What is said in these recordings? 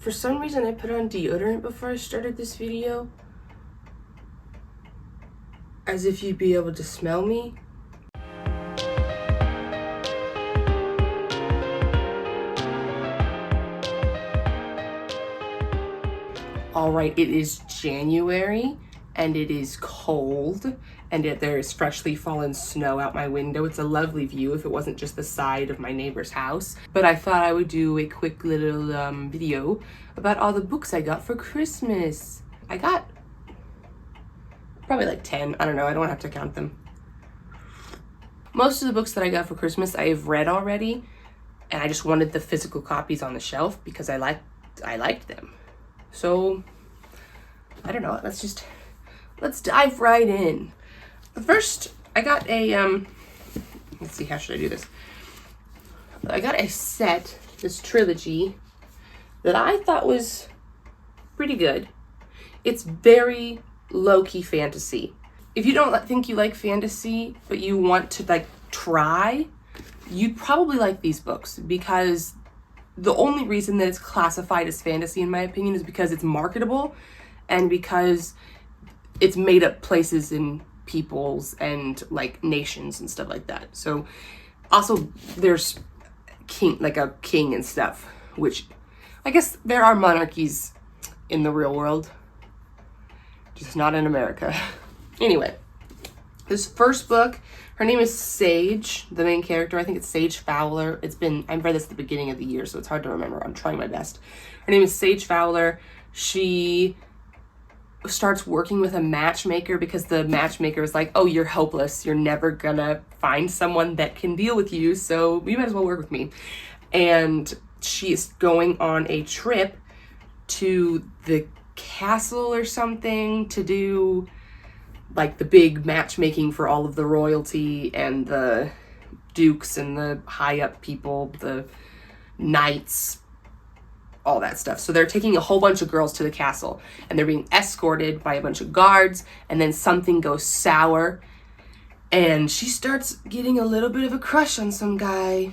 For some reason, I put on deodorant before I started this video, as if you'd be able to smell me. All right, it is January and it is cold and yet there is freshly fallen snow out my window. It's a lovely view if it wasn't just the side of my neighbor's house. But I thought I would do a quick little video about all the books I got for Christmas. I got probably like 10, I don't know, I don't have to count them. Most of the books that I got for Christmas I have read already, and I just wanted the physical copies on the shelf because I liked them. So, I don't know, let's dive right in. First, I got a, let's see, how should I do this? I got a set, this trilogy, that I thought was pretty good. It's very low-key fantasy. If you don't think you like fantasy, but you want to like try, you'd probably like these books, because the only reason that it's classified as fantasy, in my opinion, is because it's marketable and because it's made up places and peoples and like nations and stuff like that. So also there's a king and stuff, which I guess there are monarchies in the real world, just not in America. Anyway, this first book, her name is Sage, the main character. I think it's Sage Fowler. I've read this at the beginning of the year, so it's hard to remember. I'm trying my best. Her name is Sage Fowler. She starts working with a matchmaker because the matchmaker is like, oh, you're hopeless. You're never gonna find someone that can deal with you, so you might as well work with me. And she is going on a trip to the castle or something to do like the big matchmaking for all of the royalty and the dukes and the high up people, the knights, all that stuff. So they're taking a whole bunch of girls to the castle and they're being escorted by a bunch of guards, and then something goes sour and she starts getting a little bit of a crush on some guy,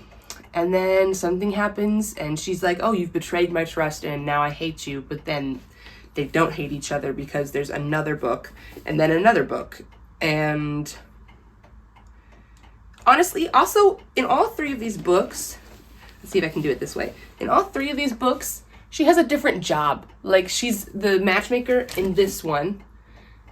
and then something happens and she's like, oh, you've betrayed my trust and now I hate you. But then they don't hate each other because there's another book and then another book. And honestly, also in all three of these books, let's see if I can do it this way. In all three of these books, she has a different job. Like, she's the matchmaker in this one,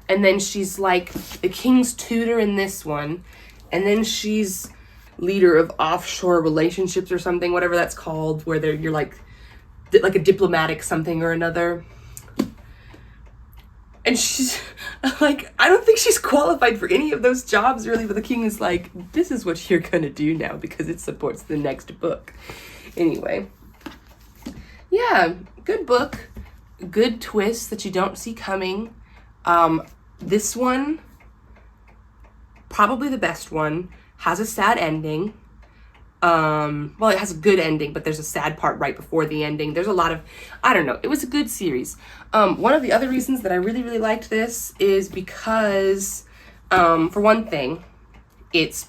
and then she's like the king's tutor in this one, and then she's leader of offshore relationships or something, whatever that's called, where you're like a diplomatic something or another. And she's like, I don't think she's qualified for any of those jobs really, but the king is like, this is what you're gonna do now because it supports the next book. Anyway, yeah, good book, good twist that you don't see coming. This one, probably the best one, has a sad ending. Well, it has a good ending, but there's a sad part right before the ending. There's a lot of, I don't know, it was a good series. One of the other reasons that I really, really liked this is because, for one thing, it's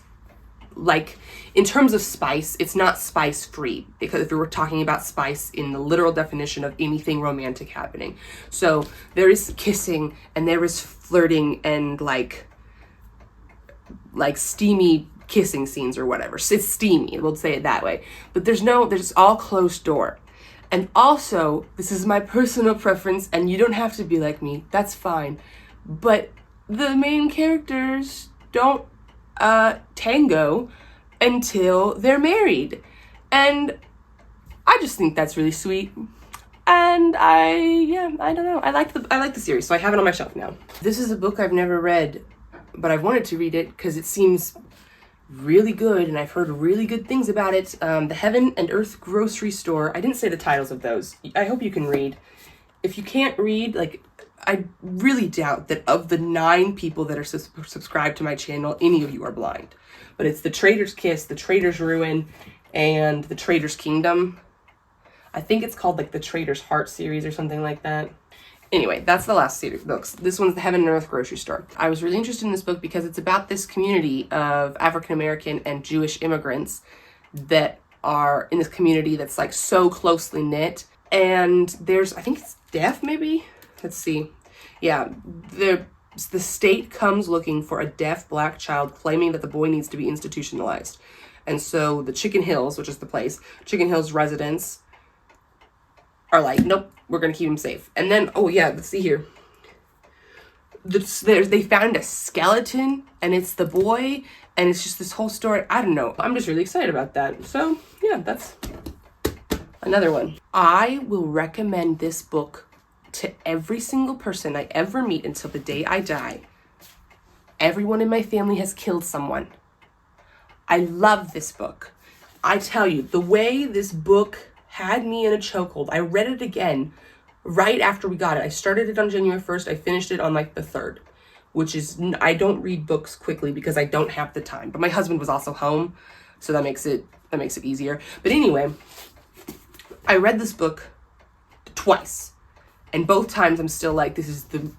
like, in terms of spice, it's not spice free, because if we were talking about spice in the literal definition of anything romantic happening. So there is kissing and there is flirting and like steamy kissing scenes or whatever. So it's steamy, we'll say it that way. But there's all closed door. And also, this is my personal preference, and you don't have to be like me, that's fine. But the main characters don't tango until they're married. And I just think that's really sweet. And I don't know. I like the series, so I have it on my shelf now. This is a book I've never read, but I've wanted to read it because it seems really good and I've heard really good things about it. The Heaven and Earth Grocery Store. I didn't say the titles of those. I hope you can read. If you can't read, like, I really doubt that of the 9 people that are subscribed to my channel, any of you are blind. But it's The Trader's Kiss, The Trader's Ruin, and The Trader's Kingdom. I think it's called like the Trader's Heart series or something like that. Anyway, that's the last series of books. This one's The Heaven and Earth Grocery Store. I was really interested in this book because it's about this community of African-American and Jewish immigrants that are in this community that's like so closely knit. And there's, I think it's deaf maybe? Let's see. Yeah, the state comes looking for a deaf black child, claiming that the boy needs to be institutionalized. And so the Chicken Hills, which is the place, Chicken Hills residents are like, nope, we're going to keep him safe. And then, oh yeah, let's see here. They found a skeleton, and it's the boy, and it's just this whole story. I don't know. I'm just really excited about that. So yeah, that's another one. I will recommend this book to every single person I ever meet until the day I die. Everyone in my family has killed someone. I love this book. I tell you, the way this book had me in a chokehold. I read it again right after we got it. I started it on January 1st. I finished it on like the 3rd, which is, I don't read books quickly because I don't have the time. But my husband was also home, so that makes it easier. But anyway, I read this book twice. And both times I'm still like, this is the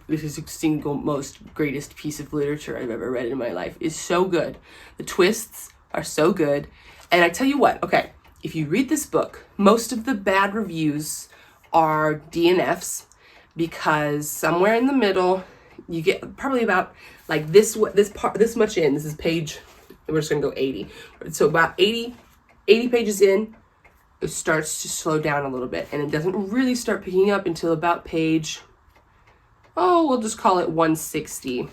single most greatest piece of literature I've ever read in my life. It's so good. The twists are so good. And I tell you what, okay, if you read this book, most of the bad reviews are DNFs, because somewhere in the middle, you get probably about like this much in. This is page, we're just gonna go 80. So about 80 pages in, it starts to slow down a little bit, and it doesn't really start picking up until about page, we'll just call it 160.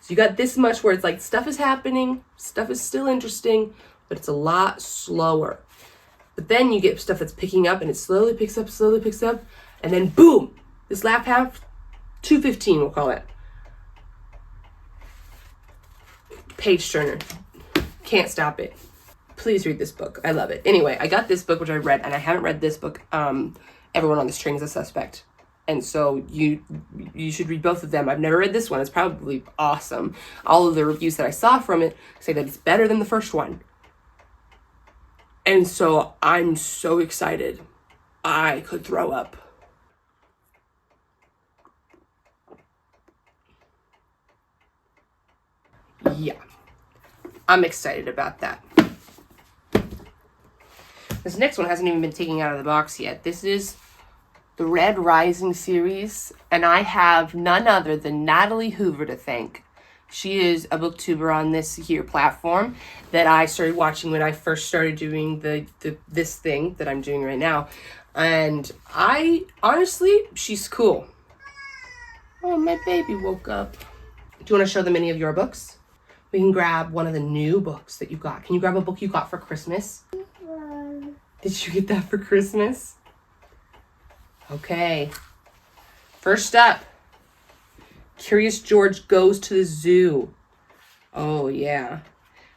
So you got this much where it's like stuff is happening, stuff is still interesting, but it's a lot slower. But then you get stuff that's picking up, and it slowly picks up, and then boom, this last half, 215 we'll call it. Page turner. Can't stop it. Please read this book. I love it. Anyway, I got this book, which I read, and I haven't read this book, Everyone on this Train is a Suspect. And so you should read both of them. I've never read this one. It's probably awesome. All of the reviews that I saw from it say that it's better than the first one. And so I'm so excited. I could throw up. Yeah, I'm excited about that. This next one hasn't even been taken out of the box yet. This is the Red Rising series, and I have none other than Natalie Hoover to thank. She is a booktuber on this here platform that I started watching when I first started doing this thing that I'm doing right now. And honestly, she's cool. Oh, my baby woke up. Do you want to show them any of your books? We can grab one of the new books that you got. Can you grab a book you got for Christmas? Did you get that for Christmas? Okay. First up, Curious George Goes to the Zoo. Oh, yeah.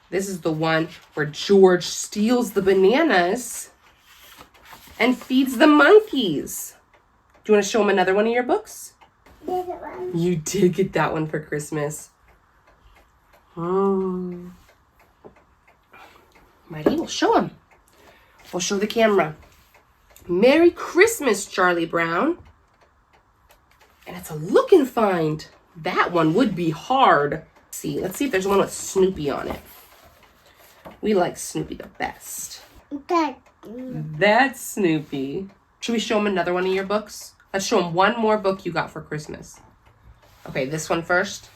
This is the one where George steals the bananas and feeds the monkeys. Do you want to show them another one of your books? You did get that one for Christmas. Mighty, we'll show them. We'll show the camera. Merry Christmas, Charlie Brown. And it's a look and find. That one would be hard. Let's see if there's one with Snoopy on it. We like Snoopy the best. That's Snoopy. Should we show him another one of your books? Let's show him one more book you got for Christmas. Okay, this one first.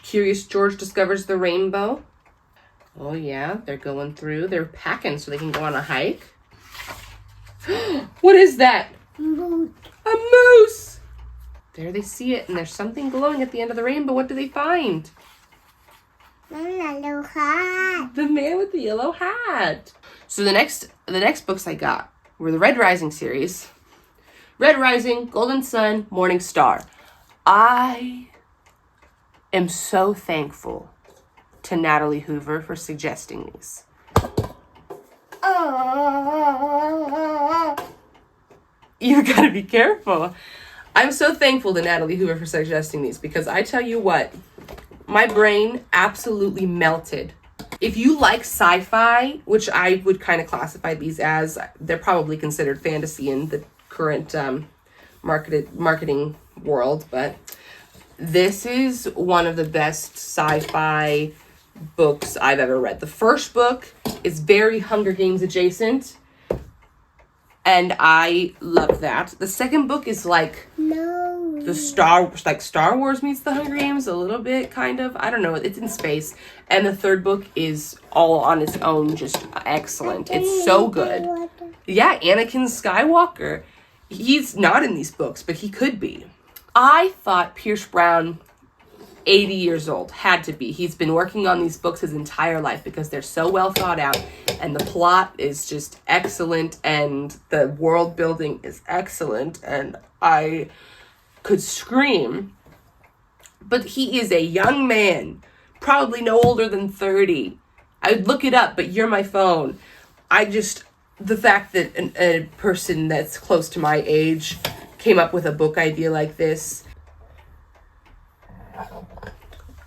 Curious George Discovers the Rainbow. Oh yeah, they're going through. They're packing so they can go on a hike. What is that? Moose. A moose! There they see it, and there's something glowing at the end of the rainbow. What do they find? The yellow hat. The man with the yellow hat. So the next books I got were the Red Rising series. Red Rising, Golden Sun, Morning Star. I am so thankful to Natalie Hoover for suggesting these. You gotta be careful. I'm so thankful to Natalie Hoover for suggesting these, because I tell you what, my brain absolutely melted. If you like sci-fi, which I would kind of classify these as, they're probably considered fantasy in the current marketing world, but this is one of the best sci-fi books I've ever read. The first book is very Hunger Games adjacent, And I love that. The second book is like the Star Wars meets the Hunger Games a little bit, kind of. I don't know. It's in space. And the third book is all on its own, just excellent. It's so good. Yeah, Anakin Skywalker. He's not in these books, but he could be. I thought Pierce Brown, 80 years old, had to be. He's been working on these books his entire life because they're so well thought out, and the plot is just excellent, and the world building is excellent, and I could scream. But he is a young man, probably no older than 30. I'd look it up, but you're my phone. The fact that a person that's close to my age came up with a book idea like this.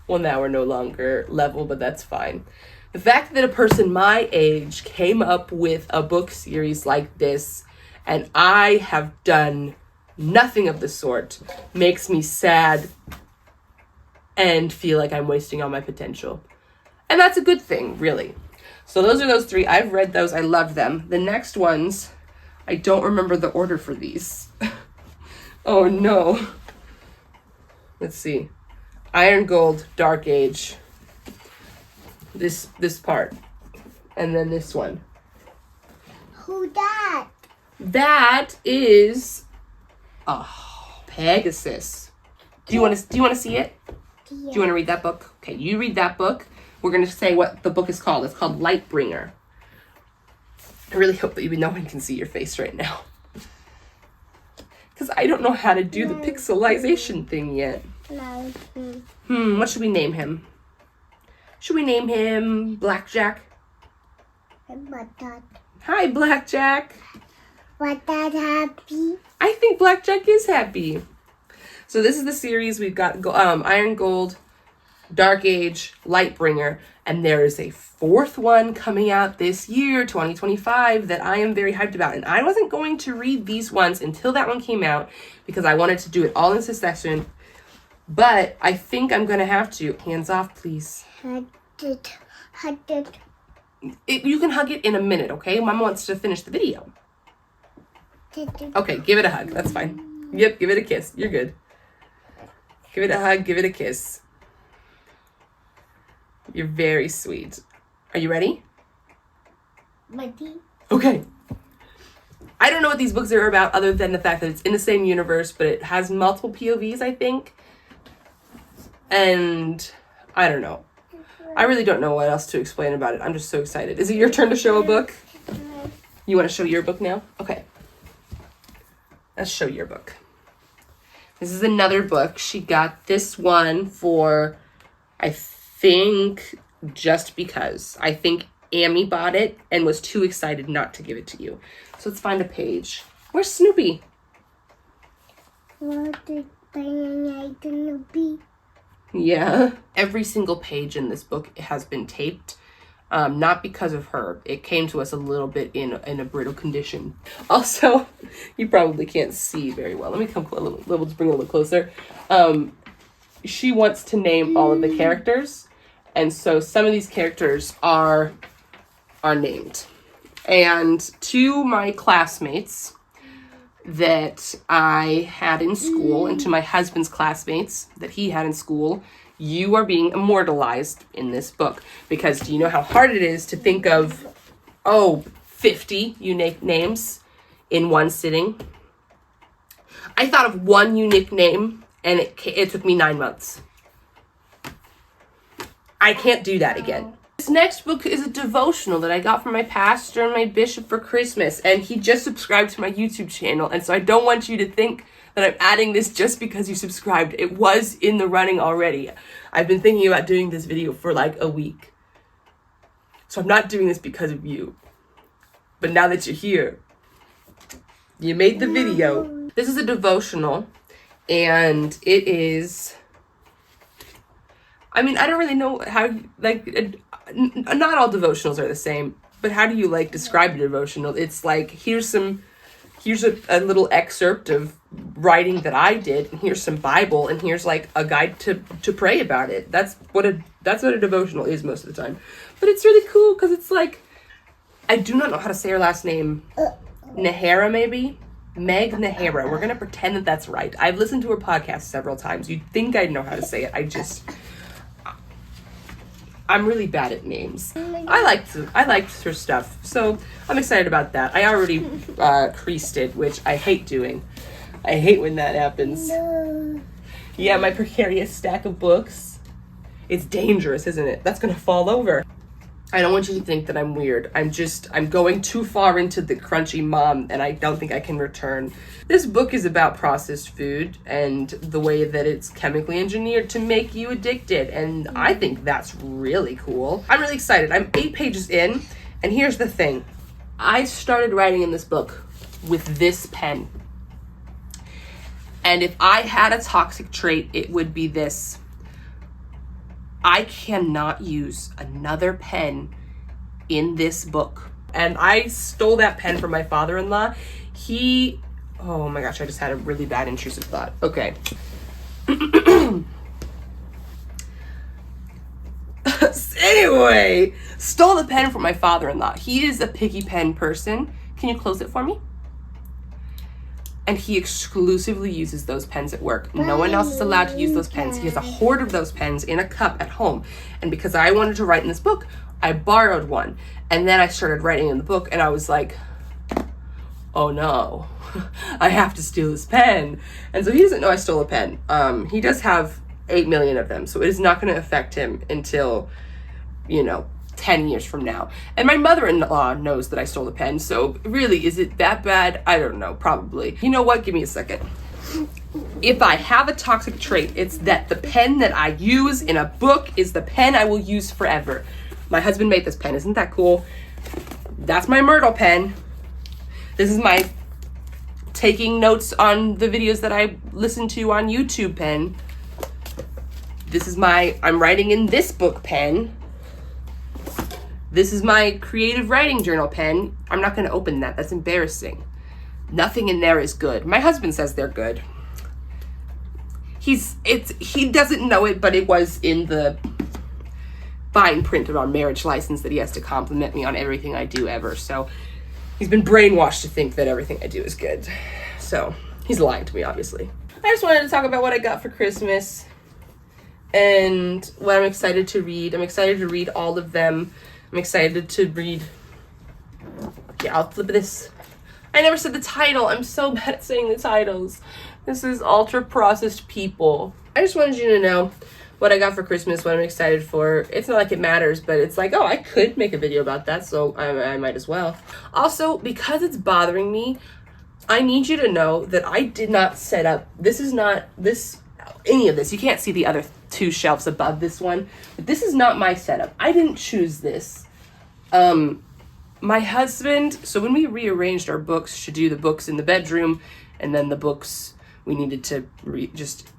Well, now we're no longer level, but that's fine. The fact that a person my age came up with a book series like this, and I have done nothing of the sort, makes me sad and feel like I'm wasting all my potential. And that's a good thing, really. So those are those three. I've read those. I love them. The next ones, I don't remember the order for these. Oh, no. Let's see. Iron Gold, Dark Age. This part. And then this one. Who that? That is Pegasus. Do you want to see it? Yeah. Do you want to read that book? Okay, you read that book. We're going to say what the book is called. It's called Lightbringer. I really hope that no one can see your face right now. Because I don't know how to do the pixelization thing yet. What should we name him? Should we name him Blackjack? Hi, Blackjack. What that happy? I think Blackjack is happy. So this is the series. We've got Iron Gold, Dark Age, Lightbringer, and there is a fourth one coming out this year, 2025, that I am very hyped about. And I wasn't going to read these ones until that one came out because I wanted to do it all in succession. But I think I'm going to have to. Hands off, please. Hug it. You can hug it in a minute, okay? Mama wants to finish the video. Okay, give it a hug. That's fine. Yep, give it a kiss. You're good. Give it a hug. Give it a kiss. You're very sweet. Are you ready? Ready? Okay. I don't know what these books are about other than the fact that it's in the same universe, but it has multiple POVs, I think. And I don't know. I really don't know what else to explain about it. I'm just so excited. Is it your turn to show a book? You want to show your book now? Okay. Let's show your book. This is another book. She got this one for, I think, just because. I think Amy bought it and was too excited not to give it to you. So let's find a page. Where's Snoopy? What is gonna be? Yeah. Every single page in this book has been taped. Not because of her. It came to us a little bit in a brittle condition. Also, you probably can't see very well. Let me come a little, let's bring it a little closer. She wants to name all of the characters. And so some of these characters are named. And to my classmates that I had in school, and to my husband's classmates that he had in school, you are being immortalized in this book. Because do you know how hard it is to think of, 50 unique names in one sitting? I thought of one unique name, and it took me 9 months. I can't do that again. This next book is a devotional that I got from my pastor and my bishop for Christmas, and he just subscribed to my YouTube channel, and so I don't want you to think that I'm adding this just because you subscribed. It was in the running already. I've been thinking about doing this video for like a week. So I'm not doing this because of you. But now that you're here, you made the video. This is a devotional, and it is, I mean, I don't really know how, not all devotionals are the same, but how do you describe a devotional? It's like, here's a little excerpt of writing that I did, and here's some Bible, and here's a guide to pray about it. That's what a devotional is most of the time. But it's really cool because it's I do not know how to say her last name. Nahara, maybe? Meg Nahara. We're going to pretend that that's right. I've listened to her podcast several times. You'd think I'd know how to say it. I'm really bad at names. I liked her stuff, so I'm excited about that. I already creased it, which I hate doing. I hate when that happens. No. Yeah, my precarious stack of books. It's dangerous, isn't it? That's gonna fall over. I don't want you to think that I'm weird. I'm going too far into the crunchy mom, and I don't think I can return. This book is about processed food and the way that it's chemically engineered to make you addicted, and I think that's really cool. I'm really excited. I'm 8 pages in, and here's the thing. I started writing in this book with this pen. And if I had a toxic trait, it would be this. I cannot use another pen in this book. And I stole that pen from my father-in-law. Oh my gosh, I just had a really bad intrusive thought. Okay. Anyway, stole the pen from my father-in-law. He is a picky pen person. Can you close it for me? And he exclusively uses those pens at work. No one else is allowed to use those pens. He has a hoard of those pens in a cup at home. And because I wanted to write in this book, I borrowed one. And then I started writing in the book, and I was like, oh no, I have to steal this pen. And so he doesn't know I stole a pen. He does have 8 million of them, so it is not going to affect him until, 10 years from now. And my mother-in-law knows that I stole the pen, so really, is it that bad? I don't know, probably. You know what? Give me a second. If I have a toxic trait, it's that the pen that I use in a book is the pen I will use forever. My husband made this pen. Isn't that cool? That's my Myrtle pen. This is my taking notes on the videos that I listen to on YouTube pen. This is my I'm writing in this book pen. This is my creative writing journal pen. I'm not going to open that. That's embarrassing. Nothing in there is good. My husband says they're good. He doesn't know it, but it was in the fine print of our marriage license that he has to compliment me on everything I do ever. So he's been brainwashed to think that everything I do is good. So he's lying to me, obviously. I just wanted to talk about what I got for Christmas and what I'm excited to read. I'm excited to read all of them. I'm excited to read. Okay, I'll flip this. I never said the title. I'm so bad at saying the titles. This is Ultra Processed People. I just wanted you to know what I got for Christmas, what I'm excited for. It's not like it matters, but it's like, oh, I could make a video about that, so I might as well. Also, because it's bothering me, I need you to know that I did not set up, any of this. You can't see the other 2 shelves above this one, but this is not my setup. I didn't choose this. My husband, so when we rearranged our books to do the books in the bedroom and then the books we needed to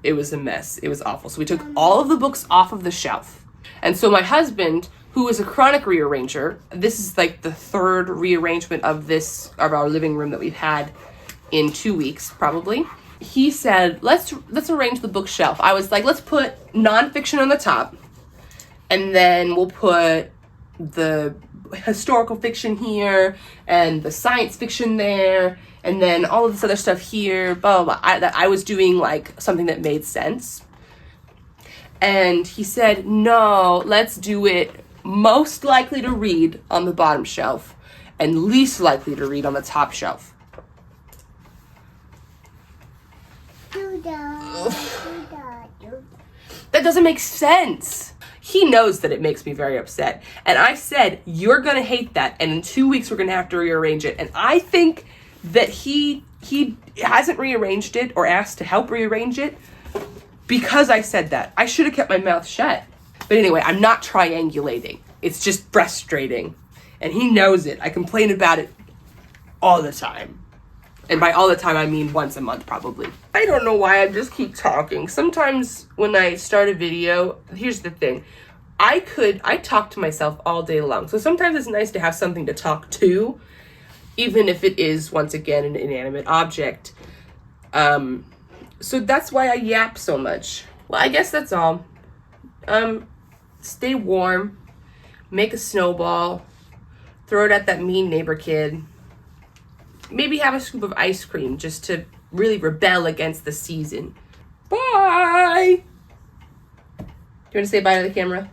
it was a mess. It was awful. So we took all of the books off of the shelf. And so my husband, who is a chronic rearranger, this is like the 3rd rearrangement of our living room that we've had in 2 weeks, probably. He said, let's arrange the bookshelf. I was like, let's put nonfiction on the top, and then we'll put the historical fiction here and the science fiction there, and then all of this other stuff here, blah, blah, blah. I was doing like something that made sense. And he said, no, let's do it most likely to read on the bottom shelf and least likely to read on the top shelf. That doesn't make sense. He knows that it makes me very upset. And I said, you're going to hate that. And in 2 weeks, we're going to have to rearrange it. And I think that he hasn't rearranged it or asked to help rearrange it because I said that. I should have kept my mouth shut. But anyway, I'm not triangulating. It's just frustrating. And he knows it. I complain about it all the time. And by all the time, I mean once a month, probably. I don't know why I just keep talking. Sometimes when I start a video, here's the thing. I talk to myself all day long. So sometimes it's nice to have something to talk to, even if it is, once again, an inanimate object. So that's why I yap so much. Well, I guess that's all. Stay warm. Make a snowball. Throw it at that mean neighbor kid. maybe have a scoop of ice cream just to really rebel against the season. Bye! Do you want to say bye to the camera?